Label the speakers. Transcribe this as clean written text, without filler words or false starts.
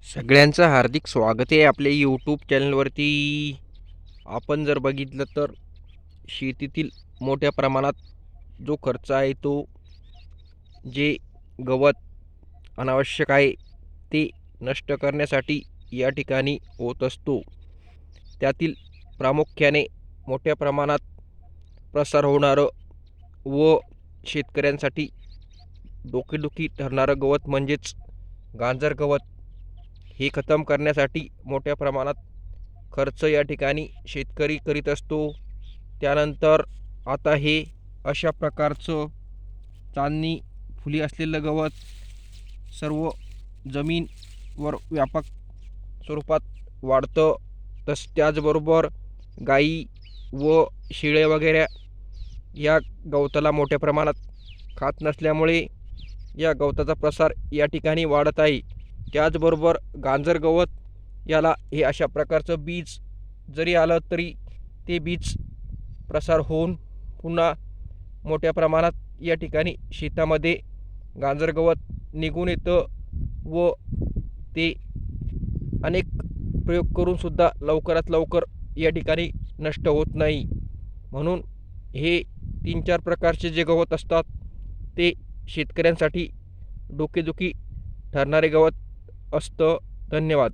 Speaker 1: सगळ्यांचं हार्दिक स्वागत आहे आपल्या यूट्यूब चॅनलवरती. आपण जर बघितलं तर शेतीतील मोठ्या प्रमाणात जो खर्च आहे तो जे गवत अनावश्यक आहे ते नष्ट करण्यासाठी या ठिकाणी होत असतो. त्यातील प्रामुख्याने मोठ्या प्रमाणात प्रसार होणारं व शेतकऱ्यांसाठी डोकेदुखी ठरणारं गवत म्हणजेच गांजर गवत हे खतम करण्यासाठी मोठ्या प्रमाणात खर्च या ठिकाणी शेतकरी करीत असतो. त्यानंतर आता हे अशा प्रकारचं चांदणी फुली असलेलं गवत सर्व जमीनवर व्यापक स्वरूपात वाढतं. त्याचबरोबर गाई व शेळे वगैरे या गवताला मोठ्या प्रमाणात खात नसल्यामुळे या गवताचा प्रसार या ठिकाणी वाढत आहे. त्याचबरोबर गांजर गवत याला हे अशा प्रकारचं बीज जरी आलं तरी ते बीज प्रसार होऊन पुन्हा मोठ्या प्रमाणात या ठिकाणी शेतामध्ये गांजर गवत निघून येतं व ते अनेक प्रयोग करूनसुद्धा लवकरात लवकर या ठिकाणी नष्ट होत नाही. म्हणून हे 3-4 प्रकारचे जे गवत असतात ते शेतकऱ्यांसाठी डोकेदुखी ठरणारे गवत असतं. धन्यवाद.